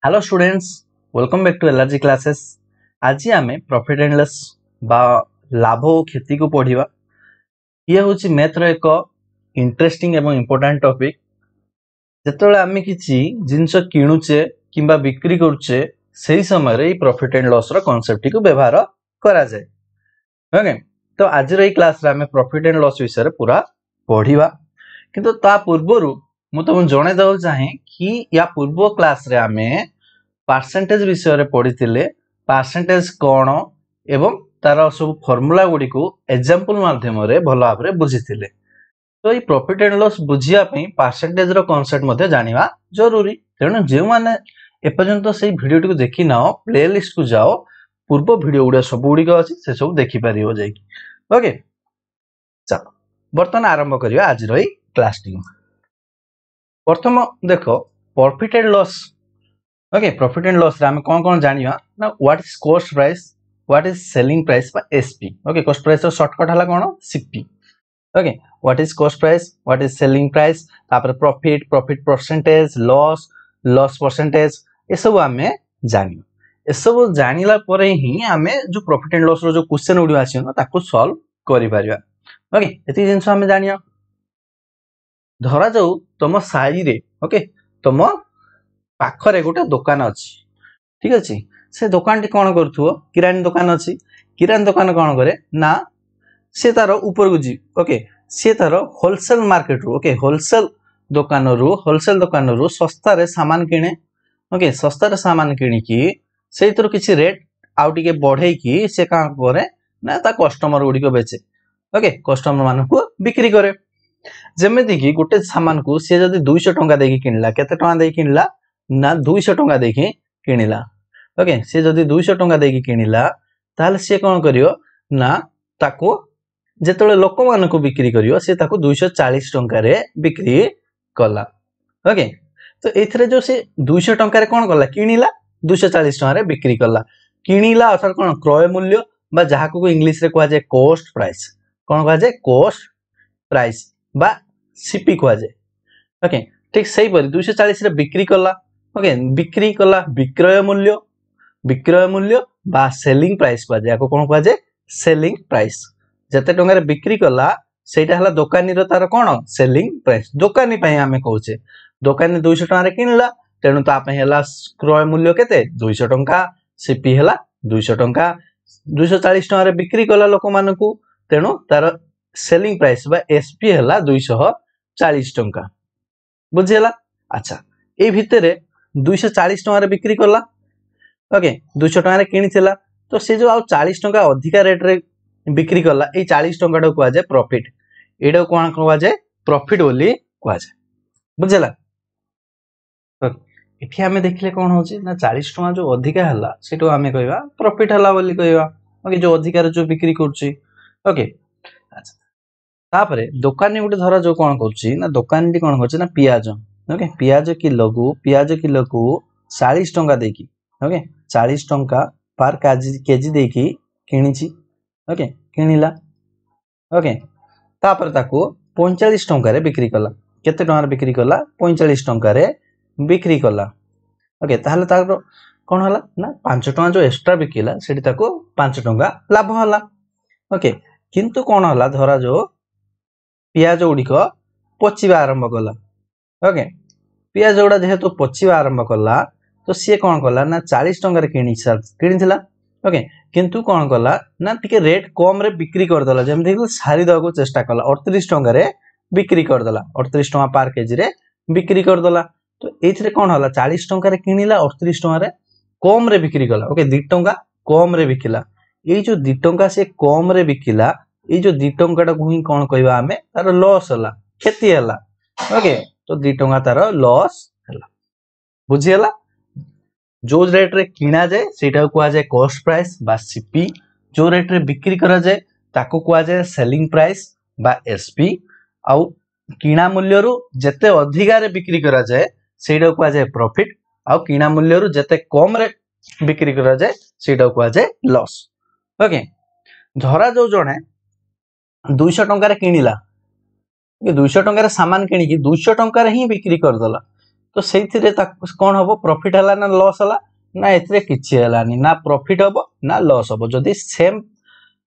Hello students, welcome back to LRG classes. आज आम profit and loss बा लाभ और क्षति को पढ़ा। ये हूँ मैथ एक इंटरेस्टिंग एवं इम्पोर्टेंट टॉपिक। जिते आम किसी जिनस किणुचे कि बिक्री करुचे से समय प्रॉफिट एंड लॉस कॉन्सेप्ट को व्यवहार करा जाए। ओके, तो आज क्लास रे आम प्रॉफिट एंड लॉस विषय पूरा पढ़ा। किंतु ता पूर्वर मु तुम जणे दो चाहे कि या पूर्व क्लास रे आम परसेंटेज विषय पढ़ी परसेंटेज कौन एवं तार सब फॉर्मूला गुडी को एग्जांपल माध्यम रे भल भाव रे बुझी थिले। तो ये प्रॉफिट एंड लॉस बुझिया पई परसेंटेज रो कांसेप्ट मध्ये जानिबा जरूरी। तेणु जे माने एपर्यंत से वीडियो टी को देखि नाओ प्लेलिस्ट को जाओ, पूर्व वीडियो गुडा सब गुडी को अछि से सब देखि परियो जाई। ओके, चलो बर्तमान आरंभ करिया आज रो क्लास टी। प्रथम देखो profit and loss. Okay, profit and loss रे हम कौन जानिबा ना what is cost price, what is selling price बा एसपी। ओके, कॉस्ट प्राइस रो शॉर्टकट हला कोन CP. Okay, what is cost price, what is selling price, तापर profit, profit percentage, loss, loss percentage, ए सब हमें जानिबा। ए सब जानिला परे ही हमें जो प्रॉफिट एंड लॉस रो जो क्वेश्चन उडी आसी ना ताको सॉल्व करि परिबा। ओके, एती जिंस हमें जानिया। धरा जाऊ तुम साई रे, ओके, तुम पाखरे गोटे दुकान अच्छी, ठीक अच्छे। से दुकान टी कौन करुथुओ, किरानी दुकान अच्छी। किरानी दुकान कौन करे ना से तार ऊपर को जी। ओके, से तार होलसेल मार्केट रू, ओके, होलसेल दुकान रू सस्ता रे सामान किणे। ओके, सस्ता रे सामान किणिकी से किछि रेट आउ टिके बढ़े की से का करे ना ता कस्टमर गुडी को बेचे। ओके, कस्टमर मान को बिक्री करे। जेमेति की गोटे सामान को से जदी 200 टंका देकी किनला, केते टंका देकी किनला ना 200 टंका देकी किनिला। ओके, से जदी 200 टंका देकी किनिला ताले से कोन करियो ना ताको जेतले लोक मान को बिक्री करियो से ताको 240 टंका रे बिक्री कला। ओके, तो एथरे जो से 200 टंका रे कोन कला किनिला, 240 टंका रे बिक्री कला। किनिला अर्थात कोन क्रय मूल्य बा जहा को इंग्लिश रे कहवा जाय कॉस्ट प्राइस। कोन कहवा जाय कॉस्ट प्राइस बा सीपी कहवा जाय। ओके, ठीक सही पर 240 रे बिक्री कला। ओके, बिक्री कला विक्रय मूल्य बा सेलिंग प्राइस कहवा जाय। को कोन कहवा जाय सेलिंग प्राइस। जते टंका रे बिक्री कला सेटा हला दुकानी रो तार कोन सेलिंग प्राइस। दुकानी पई हमें कहूचे दुकानी 200 टंका रे किनला, तेनु ता पई हला क्रय मूल्य केते 200 टंका, सीपी हला 200 टंका। 240 टंका रे बिक्री कला लोक मानकू, तेनु तार सेलिंग प्राइस बा एसपी हला 240 टंका। बुझिला। अच्छा, ए भितरे 240 टंका रे बिक्री कला। ओके, 200 टंका रे किनिथिला, तो से जो आ 40 टंका अधिका रेट रे बिक्री कला, ए 40 टंका को कहवा जाय प्रॉफिट। एडा कोन कहवा जाय प्रॉफिट बोली कहवा जाय। बुझिला। एठी हमें देखले कोन होची ना 40 टंका जो अधिका हला सेटो हमें कहवा प्रॉफिट हला बोली कहवा। ओके, जो अधिका रे जो बिक्री करची। ओके, अच्छा, तापरे दुकानी गुटे धरा जो कोन करची ना दुकानी टी कोन करची ना पियाज। ओके, पियाज किलो को 40 टंका देकी, ओके, 40 टंका पर केजी देकी किनिची। ओके, किनिला। ओके, तापर ताको 45 टंका रे बिक्री कला। केते टंका रे बिक्री कला 45 टंका रे बिक्री कला। ओके, ताहले ताको कोन हला ना 5 टंका जो एक्स्ट्रा बिकिला सेठी ताको 5 टंका लाभ हला। ओके, किंतु कोन हला धरा जो पियाज गुड़िक पचिबा आरंभ कला। ओके, पियाज गुड़ा जेहेतु पचिबा आरंभ कला तो सी कौन कला ना 40 टंका रे किनिथिला। ओके, किंतु कौन कला ना टिके रेट कम रे बिक्री करदला, जेमति सारी दको चेष्टा कला 38 टंका रे बिक्री करदला। 38 टंका पर केजी रे बिक्री करदला। तो एथिरे कौन हला 40 टंका रे किनिला, 38 टंका रे कम रे बिक्री कला। ओके, 2 टंका कम रे बिकिला। ए जो 2 टंका से कम रे बिकिला, ये जो 2 टंका को ही कौन कहवा हमें तार लॉस हला, क्षति हला। ओके, तो 2 टंका तार लॉस हला। बुझियला। जो रेट रे किना जाए सेटा को कहवा जाए कॉस्ट प्राइस बा सीपी। जो रेट रे बिक्री करा जाए ताको कहवा जाए सेलिंग प्राइस बा एसपी। आउ किना मूल्य रु जते अधिका रे बिक्री करा जाए सेटा को कहवा जाए प्रॉफिट। आउ किना मूल्य रु जते कम रे बिक्री करा जाए सेटा को कहवा जाए लॉस। ओके, धरा जो जणे 200 टंका रे किनिला, 200 टंका रे सामान किनिकी 200 टंका रे ही बिक्री करदला। तो सेइथिरे कोन हबो प्रॉफिट हला ना लॉस हला ना एथिरे किछि हलानी ना प्रॉफिट हबो ना लॉस हबो जदी सेम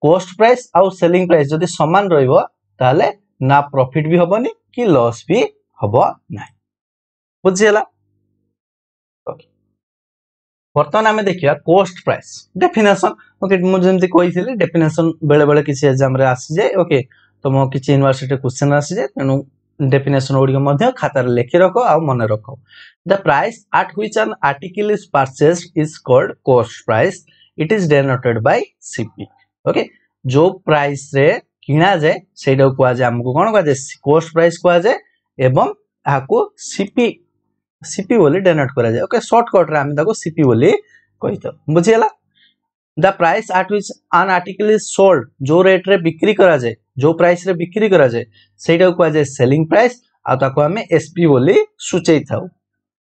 कॉस्ट प्राइस आउ सेलिंग प्राइस जदी समान रहइबो ताले ना प्रॉफिट भी हबोनी कि लॉस भी हबो ना बुझियला ओके बर्तमान आमे देखिया कॉस्ट प्राइस डेफिनेशन ओके मु जेमति कहिथिले डेफिनेशन बेले बेले किछि एग्जाम रे आसी जाय ओके तो मो किछि यूनिवर्सिटी क्वेश्चन आसी जाय तेनु डेफिनेशन ओडियो मध्य खाता रे लेखि रखो आ मने रखो the price at which an article is purchased is called cost price it is denoted by CP okay जो प्राइस रे किना जाय सेटा को जाय हमको कोन को जाय कॉस्ट प्राइस को जाय एवं आको सीपी सीपी बोली डेनोट करा जाय ओके शॉर्टकट रे हम ताको सीपी बोली कहितो बुझियला the price at which an article is sold जो रेट रे बिक्री करा जाय जो प्राइस रे बिक्री करा जाय सेटा को जाय सेलिंग प्राइस आ ताको हमें एसपी बोली सूचै थाउ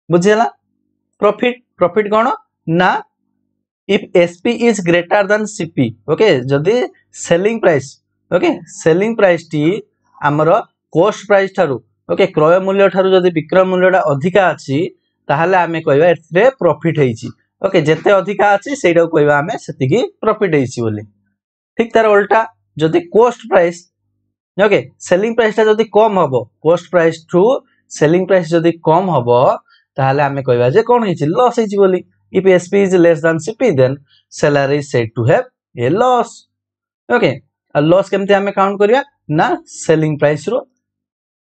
बुझियला प्रॉफिट प्रॉफिट कोन ना if SP is greater than CP okay जदी selling price okay selling price टी हमरो कॉस्ट प्राइस थारु ओके क्रय मूल्य ठारू जदी विक्रय मूल्यटा अधिका अछि ताहाले आमे कहबा एथरे प्रॉफिट हेछि ओके जेते अधिका अछि सेटा कहबा आमे सेतिकी प्रॉफिट हेछि बोली ठीक तार उल्टा जदी cost price okay selling price ता जदी कम हबो cost price to selling price जदी कम हबो ताहाले आमे कहबा जे कोन हेछि लॉस हेछि बोली if SP is less than CP then seller is said to have a loss okay आ लॉस केमते आमे काउंट करिया ना सेलिंग प्राइस रो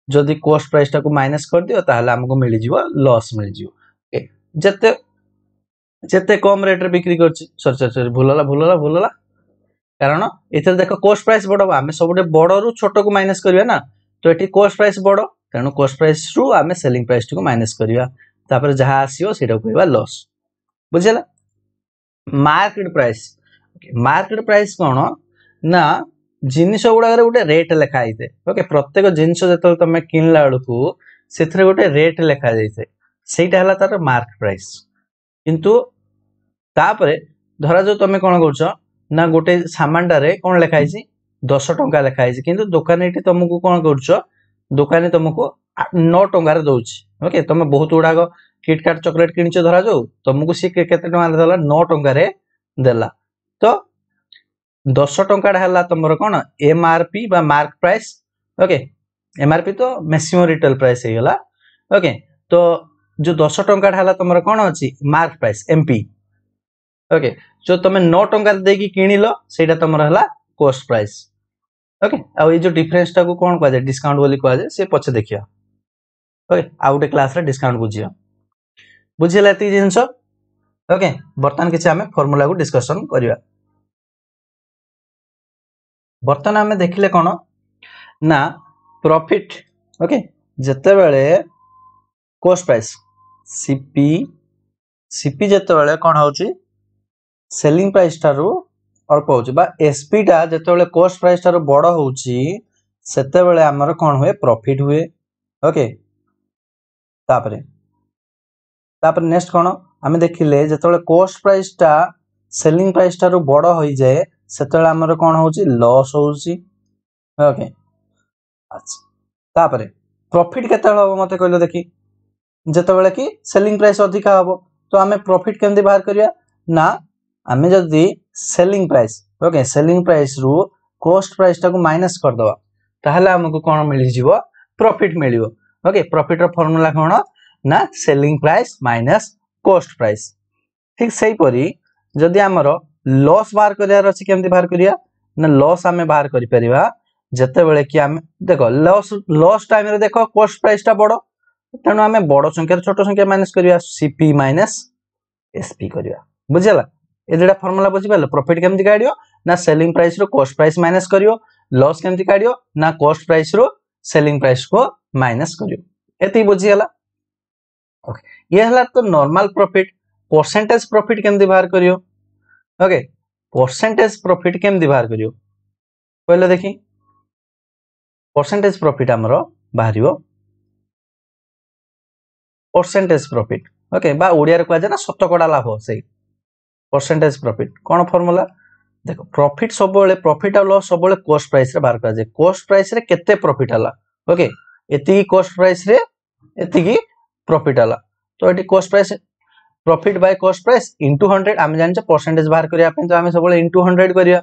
जदी कॉस्ट प्राइस टा को माइनस कर दियो ताहले हमको मिल जिवो लॉस मिल जिवो जते जते कम रेट रे बिक्री करछि सॉरी भूलला कारण एथर देखो कॉस्ट प्राइस बडो आमे सबडे बडो रु छोटो को माइनस करबा ना तो एठी कॉस्ट प्राइस बडो तेनु कॉस्ट प्राइस रु आमे सेलिंग प्राइस को माइनस करबा तापर जहा आसीओ सेटा कहबा लॉस बुझिला मार्केट प्राइस कोन ना जिनिस गुडा गोटे रेट लिखा जाए ओके प्रत्येक जिनिस जो तुम किनला बेलू से गोटे रेट लिखा जाए सेटा हला तार मार्क प्राइस किंतु तापरे धरा जो तुम कौन कर ना गोटे सामानटारे कौन लिखाई 10 टंका लिखाई किंतु दुकानी तुमको कौन कर दुकानी तुमको 9 टंका दौर ओके तुम बहुत गुड़ाक किटकाट चॉकलेट किन धरा जाऊ तुमको सी केते टंका देला 9 टंका देला तो 10 टंका है तुम कौन एमआरपी बा मार्क प्राइस ओके एमआरपी तो मैक्सिमम रिटेल प्राइस है गला ओके तो जो 10 टंका है तुम कौन अच्छी मार्क प्राइस एमपी ओके जो तुम 9 टंका देकी किनिलो सेटा तुम है कॉस्ट प्राइस ओके आ ये जो डिफरेंस टा को कौन कह जाए डिस्काउंट बोली कह जाए से पछे देखिया ओके आ गोटे क्लास रे डिस्काउंट बुझिया बुझिला एती जिंस ओके बर्तमान किछि हमें फार्मूला को डिस्कशन करिया बर्तमान आमे देखिले कोन ना प्रॉफिट ओके जते बेले कॉस्ट प्राइस सीपी सीपी जते बेले कोन होची सेलिंग प्राइस थारु अल्प होची बा एसपी टा जते बेले कॉस्ट प्राइस थारु बड़ होची सेते बेले हमर कोन हुए प्रॉफिट हुए ओके तापरे तापर नेक्स्ट कोन आमे देखिले जते बेले कॉस्ट प्राइस टा सेलिंग प्राइस थारु बड़ होई जाए सेतेले हमर कोन होची लॉस होची ओके अच्छा तापरे प्रॉफिट केते हबो मते कहलो देखि जते बेले कि सेलिंग प्राइस अधिका हबो तो हमें प्रॉफिट केमते बाहर करिया ना हमें जदी selling price okay selling price रु कॉस्ट प्राइस टा को माइनस कर दवा ताहले हमको कोन मिलि जिवो प्रॉफिट मिलिवो ओके प्रॉफिट रो फार्मूला कोन ना selling price minus cost price ठीक सही परी जदी हमरो लॉस बाहर करियार अछि केमति बाहर करिया ना लॉस हमें बाहर करि परिबा जते बेले कि हमें देखो लॉस टाइम रे देखो कॉस्ट प्राइस टा बडो तेणु हमें बड़ संख्या छोट संख्या माइनस करिया सीपी माइनस एसपी करिया बुझला ए जेडा फार्मूला बुझि पालो प्रॉफिट केमति काढियो ना सेलिंग प्राइस रो कॉस्ट प्राइस माइनस करियो लॉस केमति काढियो ना कॉस्ट प्राइस रो सेलिंग प्राइस को माइनस करियो एति बुझियला ओके ये हला तो नॉर्मल प्रॉफिट परसेंटेज प्रॉफिट केमति बाहर करियो ओके परसेंटेज प्रॉफिट केमति बाहर करियो पहले देखि परसेंटेज प्रॉफिट हमरो बाहरियो परसेंटेज प्रॉफिट ओके बा ओडिया रे कहजा ना शतकड़ा लाभ से परसेंटेज प्रॉफिट कोन फार्मूला देखो प्रॉफिट सब बेले प्रॉफिट और लॉस सब बेले कॉस्ट प्राइस रे बाहर कर जाय कॉस्ट प्राइस रे केते प्रॉफिट हला ओके एति कॉस्ट प्राइस रे एति की प्रॉफिट हला तो eighty cost price profit by cost price into 100 आम जान परसेंटेज बाहर करिया तो आम सब इंटू 100 करिया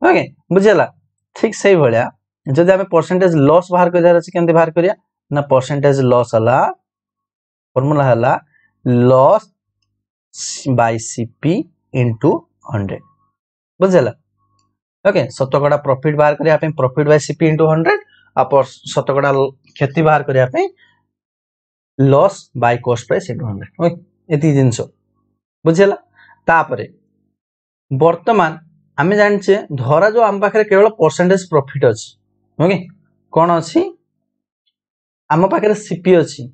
ओके बुझेला ठीक सही भलिया जदि आम परसेंटेज लॉस बाहर करियार अछि केमते बाहर करिया ना परसेंटेज लॉस हला फार्मूला हला लॉस बाय सीपी इंटू 100 बुझेला ओके शतकड़ा प्रॉफिट बाहर करिया पे प्रॉफिट बाय सीपी इंटू 100 आ शतकड़ा क्षति बाहर करिया पे loss by cost price into 100 okay एती जिंस बुझेला तापरे वर्तमान आमे जानचे धरा जो आम पाखरे केवल परसेंटेज प्रॉफिट अछि ओके कोन अछि आम पाखरे सीपी अछि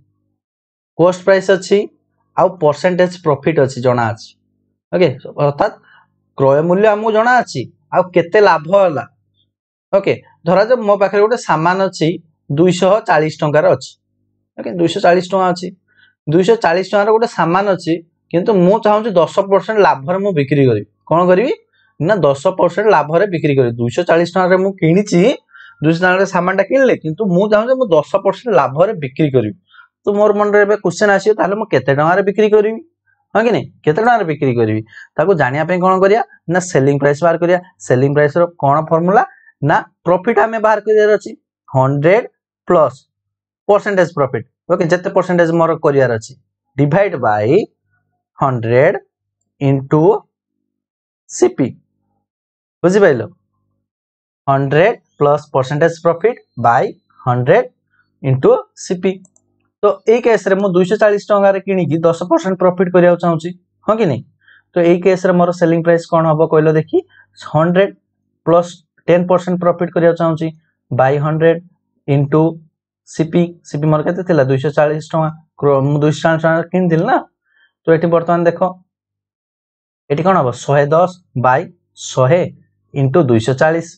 कॉस्ट प्राइस अछि आ परसेंटेज प्रॉफिट अछि जणा अछि ओके अर्थात क्रय मूल्य हमु जणा अछि आ केते लाभ होला ओके धरा जो मो पाखरे गोटे सामान अछि 240 टंका रो अछि ओके 240 टंका अछि 240 टंका रो गोटे सामान अछि किंतु मु चाहूँ 10% लाभ रे मु बिक्री करी कोन करी ना 10% लाभ रे बिक्री करी 240 टंका रे मु किनिची 200 टंका रे सामान टा किनले किंतु मु चाहूँ मु 10% लाभ रे बिक्री करी तो मोर मन रे क्वेश्चन आसी ताले मु केते टंका रे बिक्री करी हां कि नहीं केते टंका रे बिक्री करी ताको जानिया पे कोन करिया ना सेलिंग प्राइस बाहर करिया सेलिंग प्राइस रो कोन फार्मूला ना प्रॉफिट हमें बाहर करिया अछि 100 प्लस परसेंटेज प्रॉफिट ओके जते परसेंटेज मोर करियार अछि डिवाइड बाय 100 into CP बुझी pilo 100 plus percentage profit by 100 into CP तो ए केस रे मु 240 टंका रे किनी की 10% प्रॉफिट करिया चाहूची हां कि नहीं तो ए केस रे मोर सेलिंग प्राइस कोन हबो कहलो देखी 100 प्लस 10% प्रॉफिट करिया चाहूची बाय 100 into CP CP मोर केते थिला 240 टंका मु 240 टंका किन दिल ना तो एटी वर्तमान देखो एटी कोन हबो 110 बाय 100 into 240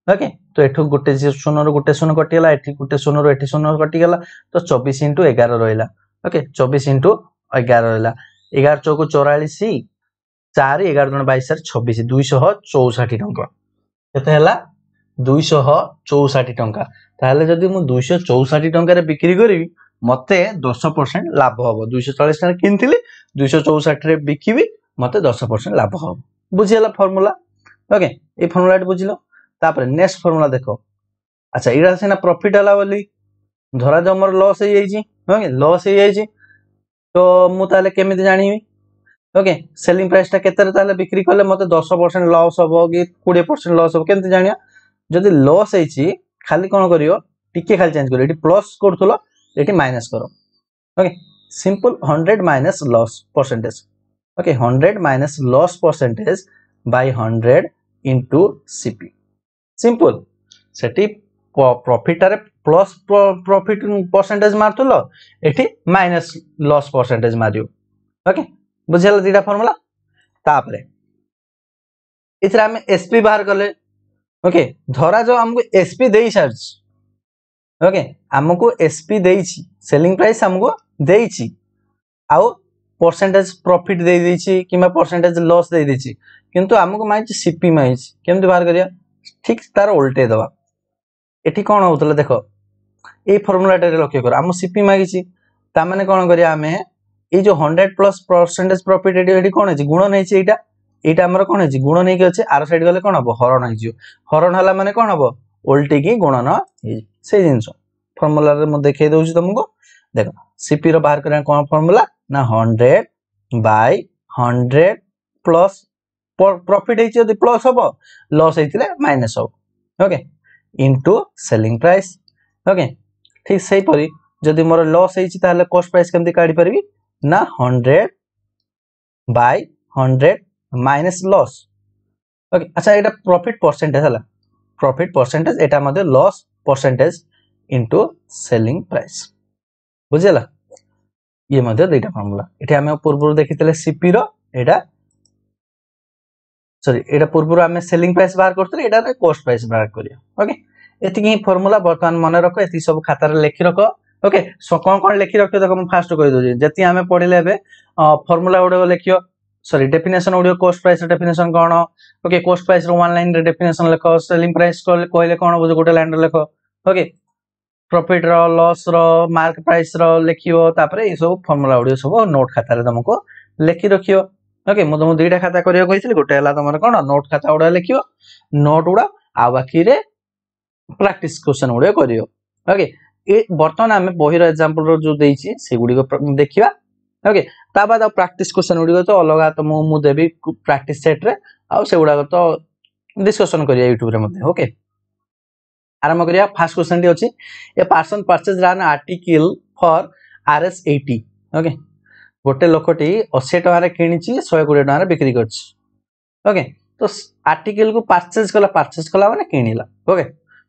ओके तो एठु गोटे शून्य रो गोटे शून्य कटि गेला एठी गोटे शून्य रो एठी शून्य कटि गेला तो 24 into 11 रहइला ओके 24 into 11 रहइला 11 चौको 44 4 11 गुण 22 26 264 टंका केते हला 264 टंका ताले जदी मु 264 टंका रे बिक्री करी मते 10% लाभ हबो 240 टंका किनथिली 264 रे बिकिबी मते 10% लाभ हबो बुझियला फार्मूला ओके ए फार्मूला बुझिलो तापर नेक्स्ट फार्मूला देखो अच्छा इडा सेना प्रॉफिट हला बोली धरा जो हमर लॉस हे जाईची ओके लॉस हे जाईची तो मु ताले केमिति जानिबी ओके सेलिंग प्राइस ता केते रे ताले बिक्री करले मते 10% लॉस हबो कि 20% लॉस हबो केमिति जानिया जदी लॉस हेची खाली कोन करियो टिके खाली चेंज करियो एटी प्लस करथुलो एटी माइनस करो okay simple 100 minus loss percentage okay 100 minus loss percentage by 100 into CP simple सेटी प्रॉफिट रे प्लस प्रॉफिट परसेंटेज मारतुलो एठी माइनस लॉस परसेंटेज मारियो ओके बुझेला दीटा फार्मूला तापरे इथरा हम एसपी बाहर करले ओके धरा जो हमको एसपी देई सार्च ओके हमको एसपी देईची सेलिंग प्राइस हमको देईची आउ परसेंटेज प्रॉफिट दे देईची किबा परसेंटेज लॉस दे देईची किंतु हमको माइची सीपी माइची केमते बाहर करिया ठीक तार उल्टे दवा एठी कोन होतले देखो ए फार्मूला टे लक्ष्य कर हम सीपी मागिची ता माने कोन करिया हमें ए जो 100 प्लस परसेंटेज प्रॉफिट एठी कोन है गुण नै छी एटा हमर कोन है गुण नै के अछि आर साइड गले कोन हबो हरण है जियो हरण हला माने कोन हबो उल्टी की गुणन से जिंस फार्मूला रे म देखे दउछी तुमको देखो सीपी रो बाहर करिया कोन फार्मूला ना 100 बाय 100 प्लस प्रॉफिट है यदि प्लस हबो लॉस हेतिले माइनस हबो okay into selling price okay ठीक सही परी जदि मोर लॉस हेछि ताले कॉस्ट प्राइस केमति काढी परबी ना 100 बाय 100 माइनस लॉस ओके अच्छा एटा प्रॉफिट परसेंटेज हला प्रॉफिट परसेंटेज एटा मध्ये loss percentage into selling price बुझेला ये मध्ये दुईटा फार्मूला एठी हम पूर्व देखितले सीपी रो एटा सॉरी एटा पूर्व हमें सेलिंग प्राइस बाहर करथले एटा रे कॉस्ट प्राइस बाहर करिया ओके एति की फार्मूला वर्तमान मन रखो एति सब खाता रे लिखि रखो ओके सो कोन कोन लिखि रखियो देखो हम फास्ट कहि दो जति हमें पढिले बे फार्मूला उडे लिखियो सॉरी डेफिनेशन उडे कॉस्ट प्राइस डेफिनेशन कोन ओके कॉस्ट प्राइस रो वन लाइन रे डेफिनेशन लिखो सेलिंग प्राइस कहले कोन बुझ गोटे लाइन रे लिखो ओके प्रॉफिट रो लॉस रो मार्क प्राइस रो लिखियो तापर ए सब फार्मूला गुडी सब नोट खाता रे तुमको लिखि रखियो ओके मु तुमको दुईटा खाता करियो कहिसली गोटे हला तमर कोन नोट खाता गुडा लिखियो नोट गुडा आ बाकी रे प्रैक्टिस क्वेश्चन गुडे करियो ओके ए बर्तमान हमें बही रो एग्जांपल रो जो देइछि से गुडी को देखिबा ओके ता बाद प्रैक्टिस क्वेश्चन गुडी तो अलगा तो मु देबी प्रैक्टिस सेट रे आ से गुडा तो डिस्कशन करिया YouTube रे मध्ये ओके आरंभ करिया फर्स्ट क्वेश्चन टी अछि a person purchase an article for RS80 okay गोटे लोकटी 80 टका रे किनिछि 120 टका रे बिक्री करछि ओके तो आर्टिकल को परचेज कला माने किनिला ओके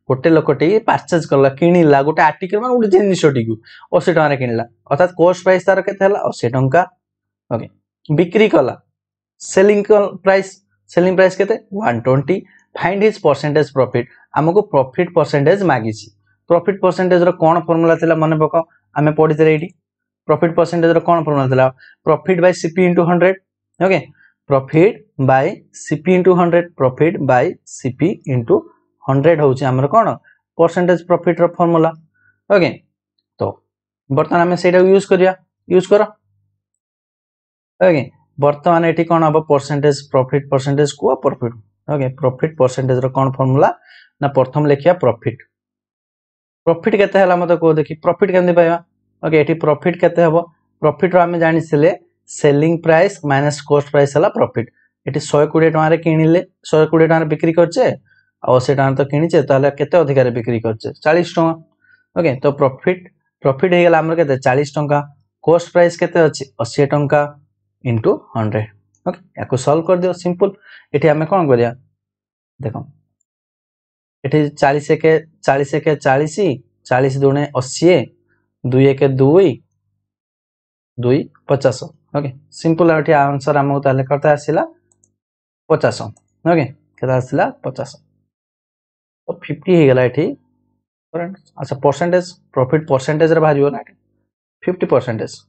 गोटे लोकटी परचेज कला किनिला गोटे आर्टिकल माने गोटे जिनिसटी को 80 टका रे किनिला अर्थात कॉस्ट प्राइस तार केते हला 80 टका ओके बिक्री कला सेलिंग प्राइस केते 120 फाइंड हिज परसेंटेज प्रॉफिट हमको प्रॉफिट परसेंटेज मागिछि प्रॉफिट परसेंटेज रो कोन फार्मूला थिला माने पको हमें पढि थे एडी प्रॉफिट परसेंटेज रो कोन फार्मूला थिला profit by CP * 100 okay profit by CP * 100 profit by CP * 100 होछि हमर कोन परसेंटेज प्रॉफिट रो फार्मूला ओके तो बर्तमान हमें सेटा यूज करो ओके बर्तमान एठी कोन अब परसेंटेज परसेंटेज को प्रॉफिट ओके प्रॉफिट परसेंटेज रो कोन फार्मूला ना प्रथम लेखिया प्रॉफिट केते हला मते को देखि प्रॉफिट केंदे पाइबा ओके एठी प्रॉफिट केते हबो प्रॉफिट रो हमें जानि सिले selling price minus cost price हला प्रॉफिट एठी 120 टका रे किनिले 120 टका रे बिक्री करछे आ 80 टका तो किनिछे ताले केते अधिकार रे बिक्री करछे 40 टका ओके तो प्रॉफिट हे गेला हमर केते 40 टका कॉस्ट प्राइस केते अछि 80 टका into 100 ओके याको सॉल्व कर दियो सिंपल एठी हमें कोन करिया देखो एठी 40 के 40 दुने 80 2 1 2 2 50 ओके सिंपल एठी आंसर हमहु ताले करते आसीला 50 ओके केता आसीला 50 तो 50 हे गेला एठी अच्छा परसेंटेज प्रॉफिट परसेंटेज रे भारियो ना 50%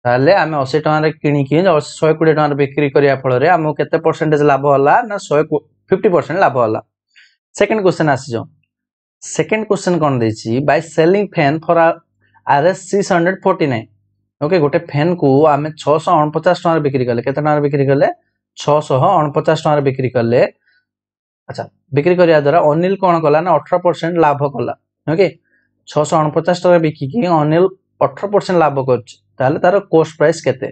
ताले आमे 80 टका रे किनि कि 120 टका रे बिक्री करिया फल रे हमहु केते परसेंटेज लाभ होला ना 50% लाभ होला सेकंड क्वेश्चन आसी जो सेकंड क्वेश्चन कोन देछि by selling fan for RS 649 okay गोटे फैन को आमे 649 टका रे बिक्री करले केते टका रे बिक्री करले 649 टका रे बिक्री करले अच्छा बिक्री करिया द्वारा अनिल कोन कला ना 18% लाभ कला ओके 649 टका बिकी कि अनिल 18% लाभ करछ ताले तार कॉस्ट प्राइस केते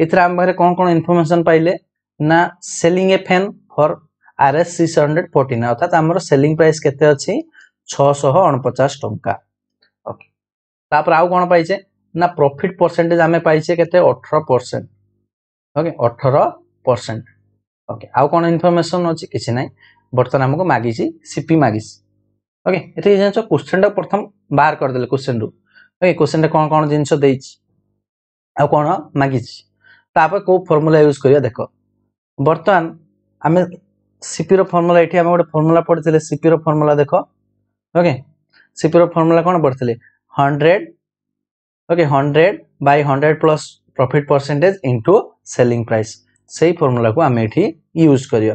इथरा हम बारे कोन इंफॉर्मेशन पाइले ना selling A fan for RS 649 अर्थात हमर सेलिंग प्राइस केते अछि 649 टका ओके तापर आउ कोन पाइछे ना प्रॉफिट परसेंटेज हमें पाइछे केते 18% ओके 18% ओके आउ कोन इंफॉर्मेशन अछि किछि नै बर्तन हमको मागिछि CP मागिछि ओके एते जेंचो क्वेश्चन टा प्रथम बाहर कर देले क्वेश्चन रु ओके क्वेश्चन रे कोन जिंस देइछि आ कोन मागिछि तापर को फार्मूला यूज करिया देखो बर्तमान हमें CP रो फार्मूला एठी हम गोटे फार्मूला पढिथिले CP रो फार्मूला देखो ओके CP रो फार्मूला कोन पढिथिले 100 okay 100 by 100 plus profit percentage into selling price सेही फार्मूला को हम एठी यूज करियो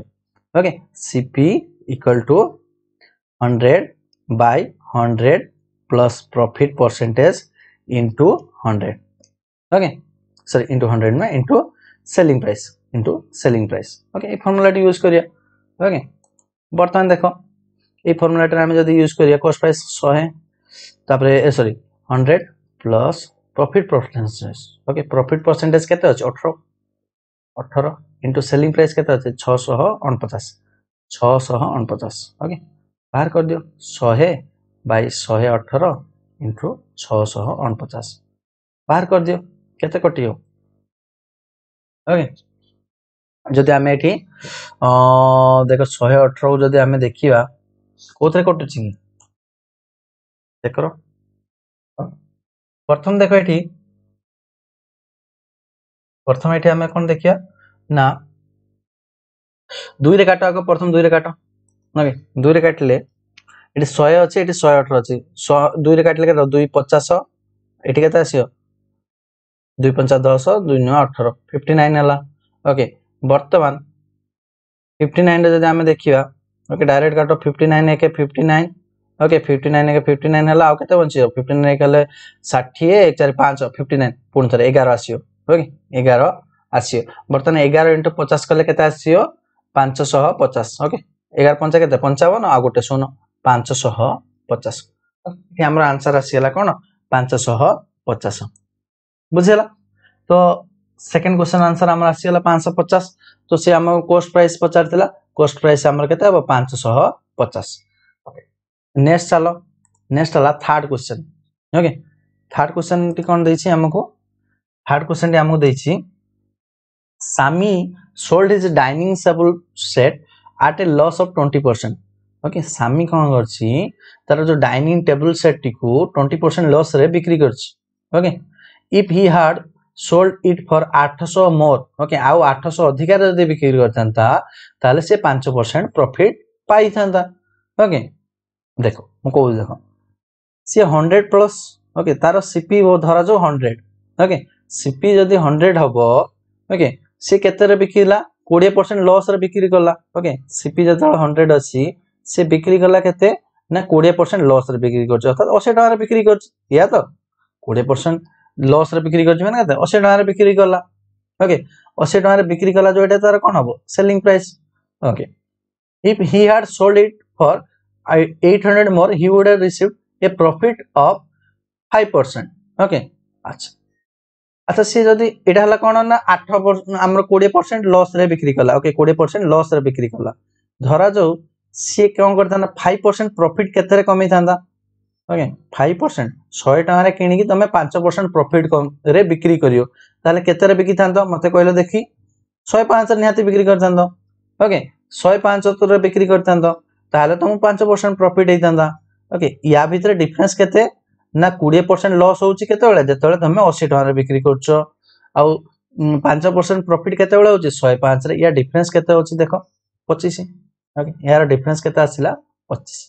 okay CP = 100 by 100 plus profit percentage into 100 okay sorry into 100 में इनटू सेलिंग प्राइस ओके ए फार्मूला यूज करिया ओके बर्तमान देखो ए फार्मूला हम जदी यूज करिया कॉस्ट प्राइस 100 तापरे sorry 100 plus profit percentage okay profit percentage केते अछि 18 इनटू सेलिंग प्राइस केते अछि 649 ओके बाहर कर दियो 100 बाय 118 इनटू 649 बाहर कर दियो केते कटियो ओके जदि हमें एठी देखो 118 जदि हमें देखिबा कोथरे कटुछि देखरो प्रथम देखो एठी हमें कोन देखिया ना 2 रे काटो आको प्रथम 2 रे काटो ओके 2 रे काटले एठी 100 अछि एठी 118 अछि 2 रे काटले के 2 50 एठी केते आसियो 2 5 10 2 9 18 59 हला ओके वर्तमान 59 रे जदि हमें देखिबा ओके डायरेक्ट काटो 59 एके 59 ओके 59 के 59 हला आउ केते बंचियो 59 कले 60 1 4 5 59 पुन थरे 11 आसियो ओके 11 आसियो बर्तन 11 * 50 कले केते आसियो 550 ओके 11 5 केते 55 आ गोटे शून्य 550 ये हमर आंसर आसीला कोन 550 बुझेला तो सेकंड क्वेश्चन आंसर हमर आसीला 550 तो से हम कॉस्ट प्राइस पचारतिला कॉस्ट प्राइस हमर केते अब 550 ओके नेक्स्ट चलो नेक्स्ट हला third question okay third question टी कोन दैछि हमको थर्ड क्वेश्चन टी हमको दैछि Sami sold his dining table set at a loss of 20% okay Sami कोन करछि तार जो डाइनिंग टेबल सेट टी को 20% लॉस रे बिक्री करछि okay if he had sold it for 800 more okay आउ 800 अधिकार यदि बिक्री करथांता ताले से 5% प्रॉफिट पाई थांता ओके देखो मु कहू देखो सी 100 प्लस ओके तार सीपी वो धरा जो 100 ओके सीपी जदी 100 हबो ओके सी केते रे बिकिला 20% लॉस रे बिक्री करला ओके सीपी जदी 100 अछि से बिक्री करला केते ना 20% लॉस रे बिक्री करछ अर्थात 80 टका रे बिक्री करछ या तो 20% लॉस रे बिक्री करछ माने केते 80 टका रे बिक्री करला ओके 80 टका रे बिक्री करला जो एटा तार कोन हबो selling price okay if he had sold it for 800 more he would have received a profit of 5% okay अच्छा अच्छा से जदी एटा हला कोन ना 8% हमर 20% लॉस रे बिक्री करला ओके 20% लॉस रे बिक्री करला धरा जो से कोन करता ना 5% प्रॉफिट केते रे कमी थांदा ओके 5% 100 टका रे किनी कि तमे 5% प्रॉफिट रे बिक्री करियो ताले केते रे बिकी थांदो मते कहलो देखि 105 रे निहाती बिक्री करथांदो ओके 175 रे बिक्री करथांदो ताले तुम 5% प्रॉफिट हेइतांदा ओके या भीतर डिफरेंस केते ना 20% लॉस होउची केते बेले जेतेले तमे 80 टका रे बिक्री करछो आ 5% प्रॉफिट केते बेले होउची 105 रे या डिफरेंस केते होउची देखो 25 ओके यार डिफरेंस केते आसिला 25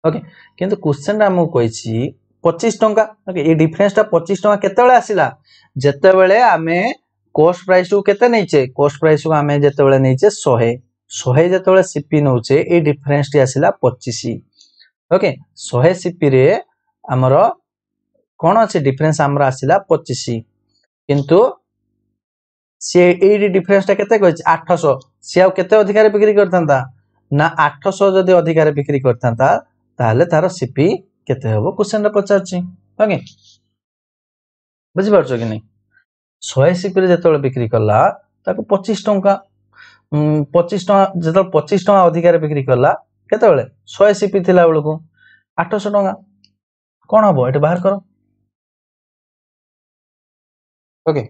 ओके किंतु क्वेश्चन रा मु कहिछि 25 टका ओके ए डिफरेंस ता 25 टका केते बेले आसिला जेते बेले आमे कॉस्ट प्राइस को केते नैचे कॉस्ट प्राइस को आमे जेते बेले नैचे 100 जेते सीपी नौचे ए डिफरेंस टी आसिला 25 ओके 100 सीपी रे हमरो कोन अछि डिफरेंस हमरा आसिला 25 किंतु से ए डिफरेंस ता केते कहै 800 से आ केते अधिकार बिक्री करथांता ना 800 जदी अधिकार बिक्री करथांता ताले तारो सीपी केते होबो क्वेश्चन रे पचारछि ओके बुझि परछो कि नै 100 सीपी रे जेते बिक्री करला ताको 25 टका 25 टका जेतो 25 टका अधिकार बिक्री करला केते बेले 100 सीपी थिला बेलको 800 टका कोन हबो एटा बाहर करो ओके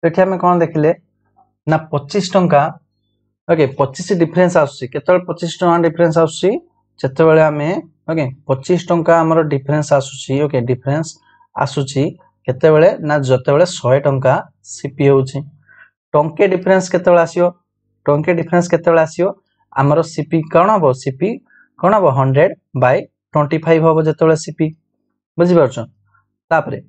एठी हमें कोन देखिले ना 25 टका ओके 25 डिफरेंस आसी केते 25 टका डिफरेंस आसी जेते बेले हमें ओके 25 टका हमर डिफरेंस आसुची ओके डिफरेंस आसुची केते बेले ना जते बेले 100 टका सीपी होउची टंके डिफरेंस केते बेले आसियो टंके डिफरेंस केते बेले आसियो हमर सीपी कोन हबो सीपी कोन हबो 100 बाय 25 हबो जेते बेले सीपी बुझि परछो तापरे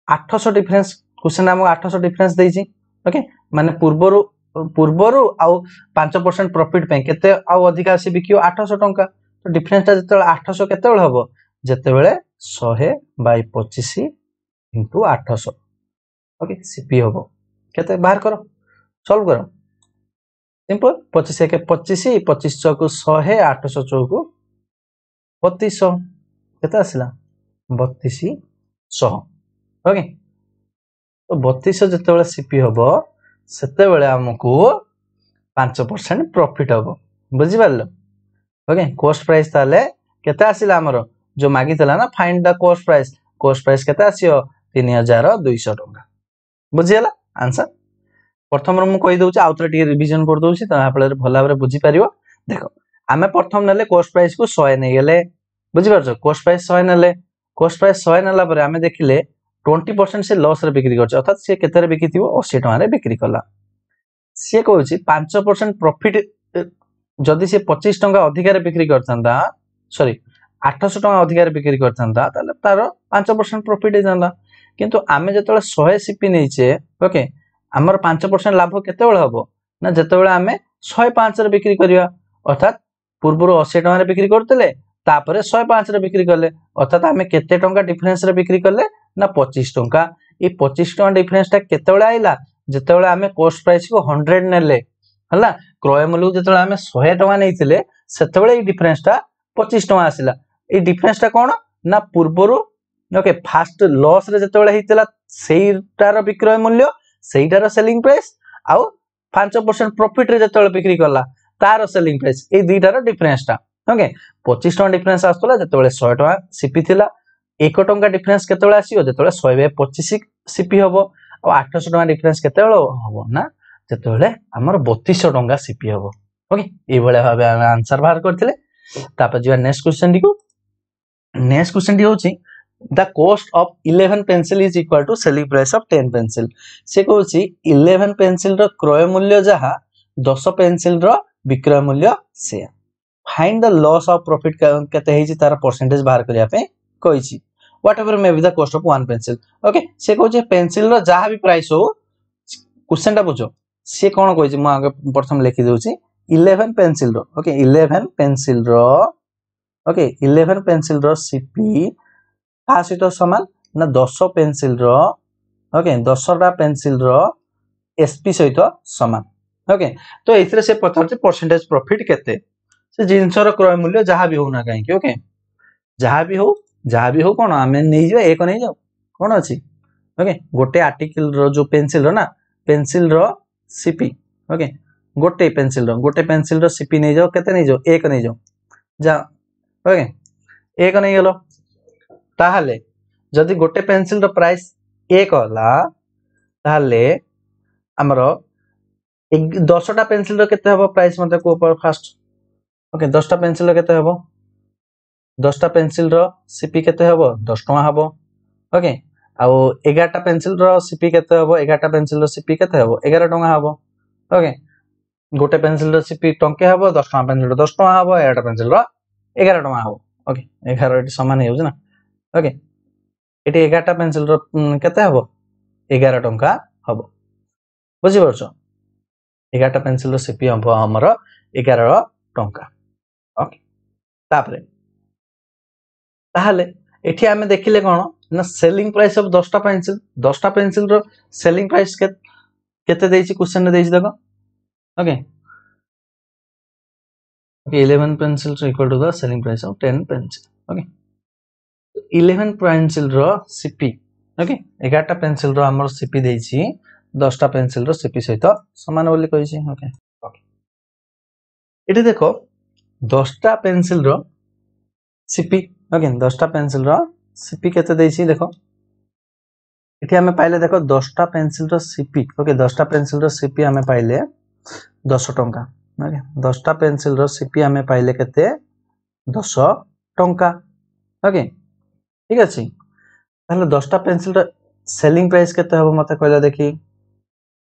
800 डिफरेंस क्वेश्चन हमको 800 डिफरेंस देछि ओके माने पूर्वरु आउ 5% प्रॉफिट पे केते आउ अधिका से बिकियो 800 टका तो डिफरेंस ता जेते 800 केते बेले हबो जेते बेले 100 बाय 25 इनटू 800 ओके सीपी हबो केते बाहर करो सॉल्व करो सिंपल 25 के 25 25 चौक 100 800 चौक 3200 केते आसिला 3200 ओके तो 3200 जेते बेले सीपी हबो सेते बेले हमकु 5% प्रॉफिट हबो बुझि परलो ओके कॉस्ट प्राइस ताले केते आसिला हमरो जो मागी थला ना फाइंड द कॉस्ट प्राइस केते आसियो 3200 टका बुझियला आंसर प्रथम रो मु कहि दउची आउतरे टी रिवीजन कर दउची त आपले भला भाबरे बुझि परियो देखो आमे प्रथम नेले कॉस्ट प्राइस को 100 नै गेले बुझि परछो कॉस्ट प्राइस 100 नेले कॉस्ट प्राइस 100 नेला परे आमे देखिले 20% से लॉस रे बिक्री करछ अर्थात से केते रे बिक्री थिबो 80 टका रे बिक्री करला से कहउची 5% प्रॉफिट जदी से 25 टका अधिकार बिक्री करथांदा सॉरी 800 टका अधिकार बिक्री करथांदा ताले तारो 5% प्रॉफिट हे जांदा किंतु आमे जतले 100 सीपी नैचे ओके हमर 5% लाभ केते बेले हबो ना जते बेले आमे 105 रे बिक्री करिया अर्थात पूर्वरो 80 टका रे बिक्री करतले तापर 105 रे बिक्री कले अर्थात आमे केते टंका डिफरेंस रे बिक्री कले ना 25 टंका ए 25 टंका डिफरेंस टा केतेबेले आइला जेतेबेले आमे कॉस्ट प्राइस को 100 नेले हला क्रय मूल्य जेतेबेले आमे 100 टंका नेइथिले सेतेबेले ए डिफरेंस टा 25 टंका आसिला ए डिफरेंस टा कोन ना पूर्वरु ओके फास्ट लॉस रे जेतेबेले हेतिला सेइटार विक्रय मूल्य सेइटार सेलिंग प्राइस आउ 5% प्रॉफिट रे जेतेबेले बिक्री करला तार सेलिंग प्राइस ए दुइटार डिफरेंस टा ओके 25 टंका डिफरेंस आस्तला जेतेबेले 100 टंका सीपी थिला 1 टंका डिफरेंस केतेबेले आसीयो जेतेबेले 100/25 सीपी हबो आ 800 टंका डिफरेंस केतेबेले हबो ना जेतेबेले हमर 3200 टंका सीपी हबो ओके ए भले भाबे हम आंसर बाहर करथिले तापर जिवा नेक्स्ट क्वेश्चन दिकु नेक्स्ट क्वेश्चन दी होची the cost of 11 pencil is equal to selling price of 10 pencil से कहूची 11 पेंसिल रो क्रय मूल्य जहा 10 पेंसिल रो विक्रय मूल्य से find the loss of profit केते हेची तार परसेंटेज बाहर करिया पे कहिची whatever may be the cost of one pencil okay से कहूची पेंसिल रो जहा भी प्राइस हो क्वेश्चन टा बुझो से कोन कहिची म आगे प्रथम लिखि देउची 11 पेंसिल रो ओके 11 पेंसिल रो ओके 11 पेंसिल रो सीपी आ सहित समान ना 10 पेंसिल रो ओके 10 टा पेंसिल रो एसपी सहित समान ओके तो एथरे से पचारचे परसेंटेज प्रॉफिट केते से जिंसर क्रय मूल्य जहां भी हो ना काहे ओके जहां भी हो कोन हमें नै जे एक नै जाओ कोन अछि ओके गोटे आर्टिकल रो जो पेंसिल रो ना पेंसिल रो सीपी ओके गोटे पेंसिल रो सीपी नै जाओ केते नै जाओ एक नै जाओ जा ओके एक नै गेलो ताहले जदि गोटे पेंसिल रो प्राइस 1 होला ताहले हमरो 10 टा पेंसिल रो केते हबो प्राइस मते को फास्ट ओके 10 टा पेंसिल रो केते हबो 10 टा पेंसिल रो सीपी केते हबो 10 टका हबो ओके आ 11 टा पेंसिल रो सीपी केते हबो 11 टा पेंसिल रो सीपी केते हबो 11 टका हबो ओके गोटे पेंसिल रो सीपी टंके हबो 10 टका पेंसिल रो 10 टका हबो 11 टा पेंसिल रो 11 टका हबो ओके 11 एटी समान हेउ ना ओके एटी 11 टा पेंसिल रो केते हबो 11 टका हबो बुझि परछो 11 टा पेंसिल रो सीपी हबो हमर 11 टका ओके तापरे ताहले एठी हमें देखिले कोन ना सेलिंग प्राइस ऑफ 10 टा पेंसिल रो सेलिंग प्राइस केते देछि क्वेश्चन ने देछि देखो okay 11 pencils equal to the selling price of 10 pencil okay 11 pencil row CP okay 11 टा पेंसिल रो हमर सीपी देछि 10 टा पेंसिल रो सीपी सहित समान बोली कहिछि ओके ओके एठी देखो 10 टा पेंसिल रो सीपी ओके 10 टा पेंसिल रो सीपी केते देछि देखो एठी हमें पाइले देखो 10 टा पेंसिल रो सीपी ओके 10 टा पेंसिल रो सीपी हमें पाइले 10 टंका ओके 10 टा पेंसिल रो सीपी हमें पाइले केते 10 टंका ओके ठीक अछि ताले 10 टा पेंसिल रो सेलिंग प्राइस केते हबो मते कहला देखि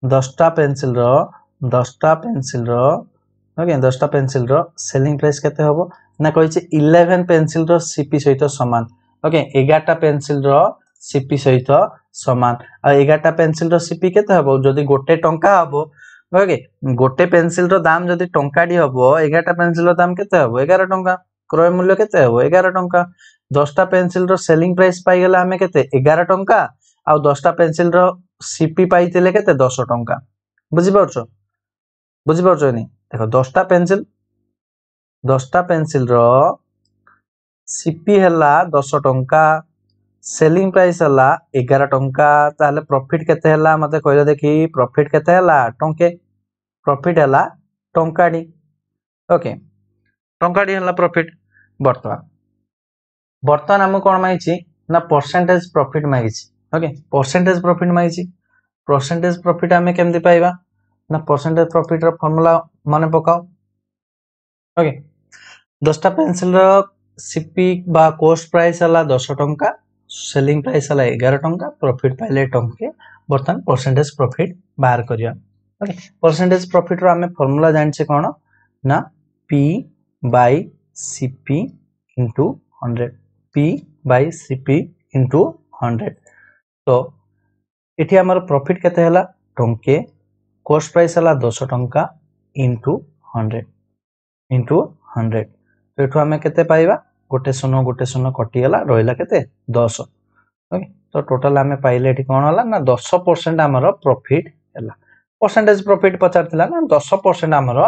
10 टा पेंसिल रो ओके 10 टा पेंसिल रो सेलिंग प्राइस केते हबो ना कहिछि 11 पेंसिल रो सीपी सहित समान ओके 11 टा पेंसिल रो सीपी सहित समान आ 11 टा पेंसिल रो सीपी केते हबो जदी गोटे टंका हबो ओके गोटे पेंसिल रो दाम जदी टंकाडी हबो 11 टा पेंसिल रो दाम केते हबो 11 टंका क्रय मूल्य केते हबो 11 टंका 10 टा पेंसिल रो सेलिंग प्राइस पाई गेला हमें केते 11 टंका आ 10 टा पेंसिल रो सीपी पाइतिले केते 10 टंका बुझि परछो नि देखो 10 टा पेंसिल रो सीपी हला 10 टंका सेलिंग प्राइस हला 11 टंका ताले प्रॉफिट केते हला मते कहले देखि प्रॉफिट केते हला टंके प्रॉफिट हला टंकाडी ओके टंकाडी हला प्रॉफिट बर्तमान हम कोन माइछि ना परसेंटेज प्रॉफिट माइछि ओके परसेंटेज प्रॉफिट हमें केमति पाइबा ना परसेंटेज प्रॉफिट रो फार्मूला माने पकाओ ओके 10 टा पेंसिल रो सीपी बा कॉस्ट प्राइस हला 10 टंका सेलिंग प्राइस हला 11 टंका प्रॉफिट पाइले टंके बर्तमान परसेंटेज प्रॉफिट बाहर करिया ओके परसेंटेज प्रॉफिट रो हमें फार्मूला जानछे कोन ना P by CP into 100 P by CP into 100 तो एठी हमर प्रॉफिट केते हला टंके कॉस्ट प्राइस हला 10 टंका into 100 तो एठो हमें केते पाइबा गोटे शून्य कटिगला रहा के 10 ओके तो टोटाल आम पाइले कौन है ना 10% आमर प्रॉफिट है परसेंटेज प्रॉफिट पचार ना 10% आमर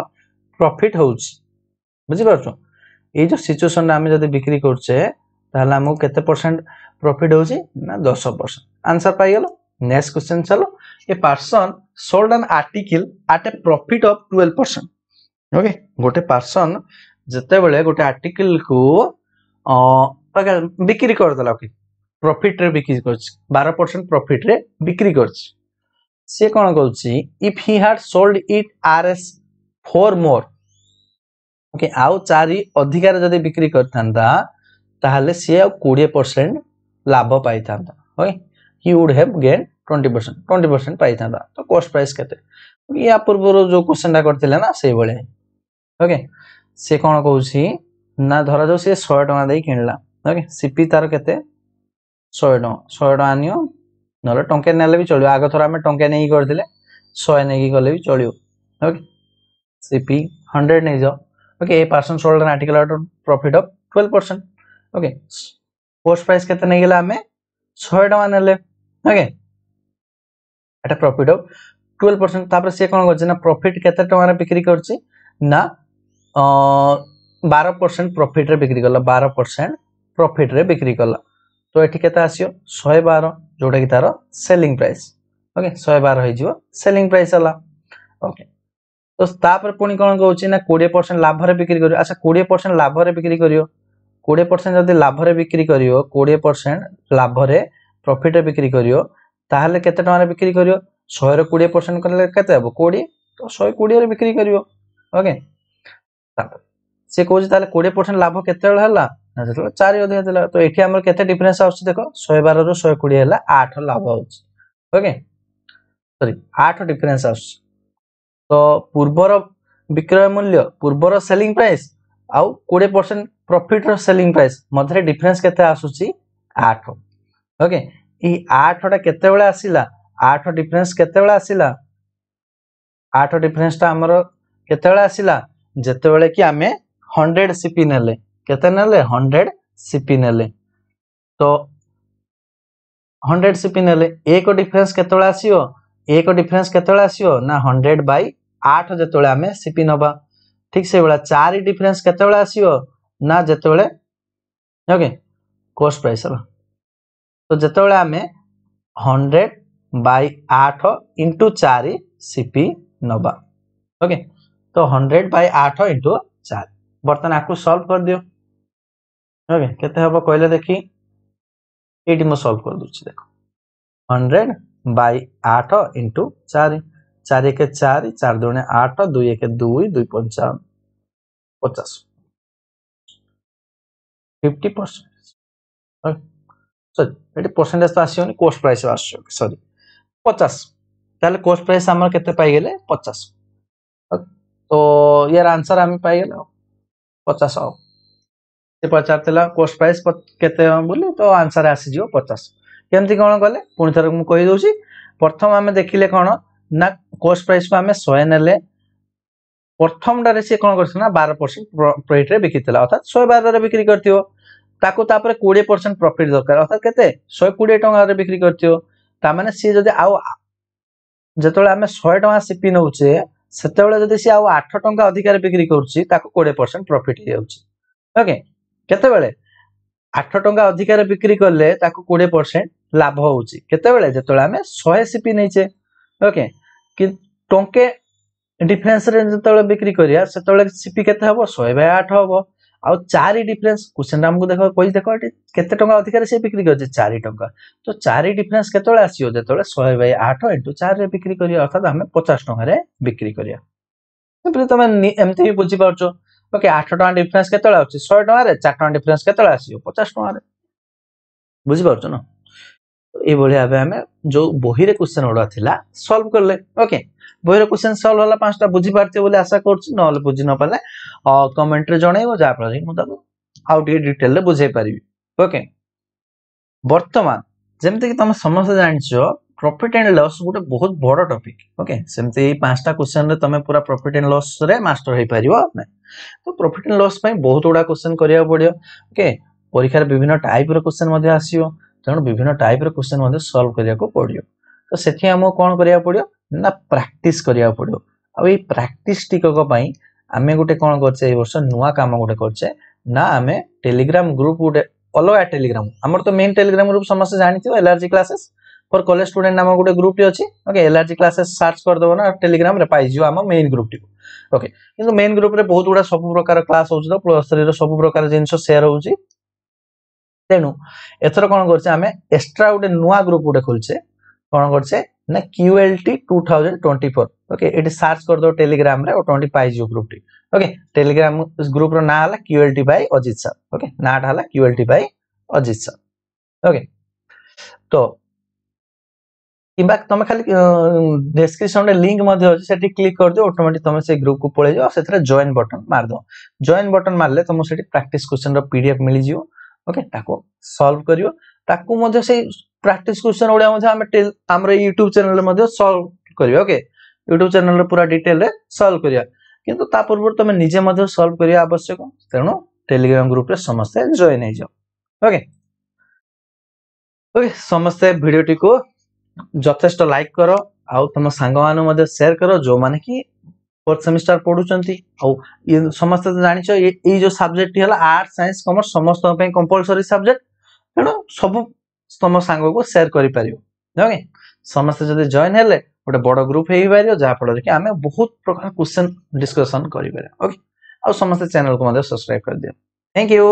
प्रॉफिट हो बुझीपार ये जो सिचुएशन आम जब बिक्री करछे ताहले हमको केते परसेंट प्रॉफिट होची ना 10%। आंसर पाइगल। नेक्स्ट क्वेश्चन चलो a person sold an article at a profit of 12%। Okay गोटे पर्सन जते बेले गोटे आर्टिकल को बिक्री कर देला ओके प्रॉफिट रे बिक्री कर 12% प्रॉफिट रे बिक्री कर से कौन कहूची if he had sold it RS 4 more okay आउ 4 अधिकार जदि बिक्री करथांता ताहले से 20% लाभ पाई थांता okay he would have gain 20% पाई थांता तो कॉस्ट प्राइस केते या पूर्व जो क्वेश्चनटा करथिले ना से बळे ओके से कौन कहूची ना धरा जो से 100 टका दे किनला ओके सीपी तार केते 100 टका नियो नले टंके नेले भी चलियो आगो थरा में टंके नै करथिले 100 नै की गले भी चलियो ओके सीपी 100 नै जाओ okay a person sold an article at profit of 12% okay cost price केते नै गेला हमें 100 टका नेले ओके एटा प्रॉफिट ऑफ 12% तापर से कोन करछ ना प्रॉफिट केते टका रे बिक्री करछि ना 12% प्रॉफिट रे बिक्री करला 12% प्रॉफिट रे बिक्री करला तो एठी केते आसियो 112 जोटा कि तार सेलिंग प्राइस ओके 112 होई जिवो सेलिंग प्राइस हला ओके तो तापर पुणी कोन कहउछि ना 20% लाभ रे बिक्री करियो अच्छा 20% लाभ रे बिक्री करियो 20% जदि लाभ रे बिक्री करियो 20% लाभ रे प्रॉफिट रे बिक्री करियो ताहले केते टका रे बिक्री करियो 100 रे 20% करले केते हबो 20 तो 120 रे बिक्री करियो ओके तापर से कहउछि ताले 20% लाभ केते हला ना जतले 4 अधिक देला तो एठी हमर केते डिफरेंस आउछि देखो 112 रो 120 हला 8 लाभ आउछि ओके सॉरी 8 डिफरेंस आउछि तो पूर्वर विक्रय मूल्य पूर्वर सेलिंग प्राइस आउ 20% प्रॉफिट रो सेलिंग प्राइस मधरे डिफरेंस केते आसुची 8 ओके ई 8 टा केते बेले आसिला 8 डिफरेंस केते बेले आसिला 8 डिफरेंस ता हमर केते बेले आसिला जते बेले कि हमें 100 सीपी नेले केते नेले 100 सीपी नेले तो 100 सीपी नेले एक डिफरेंस केते बेले आसियो एक डिफरेंस केते बेले आसियो ना 100 बाय 8 जतले हमें सीपी नबा ठीक से बेला 4 डिफरेंस केते बेले आसियो ना जतले ओके कॉस्ट प्राइस हला तो जतले हमें 100 बाय 8 इंटू 4 सीपी नबा ओके तो 100 बाय 8 इंटू 4 बर्तन आपको सॉल्व कर दियो ओके केते हबो कहले देखी एटी म सॉल्व कर दूची देखो 100 बाय 8 इंटू 4 4 एक 4 4 दूने 8 2 एक 2 2 5 50 50% सॉरी एटी परसेंटेज तो आसियोनी कॉस्ट प्राइस आसियो सॉरी 50 ताले कॉस्ट प्राइस हमर केते पाई गेले 50 तो यार आंसर हम पाई गेले 50 आओ से पचारतला कॉस्ट प्राइस केते बोली तो आंसर आसी जियो 50 केमती कोन गले पुनी थर मु कहि दोची प्रथम हमें देखिले कोन ना कॉस्ट प्राइस को हमें 100 नेले प्रथम डारे से कोन करछ ना 12% प्रॉफिट रे बिकितला अर्थात 112 रे बिक्री करथियो ताको तापर 20% प्रॉफिट दरकार अर्थात केते 120 टका रे बिक्री करथियो ता माने सी जदि आउ जतले हमें 100 टका सीपी नउचे सेतेबेले जदि सी आउ 8 टका अधिकार बिक्री करछि ताको 20% प्रॉफिट हे जाउछि ओके केते बेले 8 टका अधिकार बिक्री करले ताको 20% लाभ होउछि केते बेले जतले हमें 100 सीपी नैचे ओके कि टंके डिफरेंस रे जतले बिक्री करिया सेतले सीपी केते हबो 100 बाय 8 हबो आ 4 डिफरेंस क्वेश्चन हमको देखो कोइ देखो केते टका अधिकार से बिक्री करछि 4 टका तो 4 डिफरेंस केतले आसियो जतले 100 बाय 8 * 4 रे बिक्री करिया अर्थात हमें 50 टका रे बिक्री करिया सिंपली तमे एमती ही बुझी पाउछो ओके 8 टका डिफरेंस केतले आछि 100 टका रे 4 टका डिफरेंस केतले आसियो 50 टका रे बुझी पाउछो ना तो ए बढिया भाबे हमें जो बही रे क्वेश्चन ओडा थिला सॉल्व करले ओके बही रे क्वेश्चन सॉल्व होला पांचटा बुझी पारते बोले आशा करछि नले बुझी न पाले कमेंट रे जणाइबो जा पर मु ताको आउट डिटेल रे बुझाई परिबी ओके वर्तमान जेमते कि तुम समस्त जानिछो प्रॉफिट एंड लॉस गोटे बहुत बड़ टॉपिक ओके सेमती 5टा क्वेश्चन रे तमे पूरा प्रॉफिट एंड लॉस रे मास्टर होई परियो नै तो प्रॉफिट एंड लॉस पई बहुत उडा क्वेश्चन करिया पड़ियो ओके परीक्षा रे विभिन्न टाइप रो क्वेश्चन मध्ये आसीयो तेणु विभिन्न टाइप रो क्वेश्चन मध्ये सॉल्व करिया को पड़ियो तो सेठी हमो कोन करिया पड़ियो ना प्रैक्टिस करिया पड़ियो आ ए प्रैक्टिस टिकक पई आमे गोटे कोन करछे ए वर्ष नुवा काम गोटे करछे ना आमे टेलीग्राम ग्रुप गोटे अलगा टेलीग्राम हमर तो मेन टेलीग्राम ग्रुप समस्त जानिथियो LRG classes for college student नाम गोटे ग्रुप टी अछि ओके एलआरजी क्लासेस सर्च कर दबो ना टेलीग्राम रे पाइ जियो हम मेन ग्रुप टी ओके किंतु मेन ग्रुप रे बहुत उडा सब प्रकार क्लास होउछ तो प्लस 3 रो सब प्रकार जिंस शेयर होउची तेनु एथर कोन करछे हमें एक्स्ट्रा गोटे नुवा ग्रुप गोटे खोलछे कोन करछे ना QLT 2024 ओके एटी सर्च कर दो टेलीग्राम रे ऑटोमेटिक पाइ जियो ग्रुप टी ओके टेलीग्राम ग्रुप रो ना हला QLT by Ajit sir okay नाटा हला QLT by Ajit sir okay तो किबा तमे खाली डिस्क्रिप्शन रे लिंक मध्ये अछि सेठी क्लिक कर दियो ऑटोमेटिक तमे से ग्रुप को पळे जाओ सेथरे जॉइन बटन मार दो जॉइन बटन मारले तमे सेठी प्रैक्टिस क्वेश्चन रो पीडीएफ मिली जियो ओके ताको सॉल्व करियो ताको मध्ये से प्रैक्टिस क्वेश्चन ओडिया मध्ये हम हमर YouTube चैनल रे मध्ये सॉल्व करियो ओके YouTube चैनल रे पूरा डिटेल रे सॉल्व करिया किंतु ता पूर्व तमे निजे मध्ये सॉल्व करिया आवश्यक तेनु टेलीग्राम ग्रुप रे समस्त जॉइन हे जाओ ओके ओके समस्त वीडियो टी को जथेष्ट लाइक करो आउ तुम सांग मानु मध्ये शेयर करो जो माने कि फोर्थ सेमिस्टर पढुचंती आउ ये समस्त जानि छ ए जो सब्जेक्ट हला आर्ट साइंस कॉमर्स समस्त पे कंपलसरी सब्जेक्ट तेणु सब तुम सांग को शेयर करि परियो ओके समस्त जदि जॉइन हेले गोटे बड़ ग्रुप हेई पारियो जा फल कि हमें बहुत प्रकार क्वेश्चन डिस्कशन करि पारे ओके आउ समस्त चैनल को मध्ये सब्सक्राइब कर दियो थैंक यू।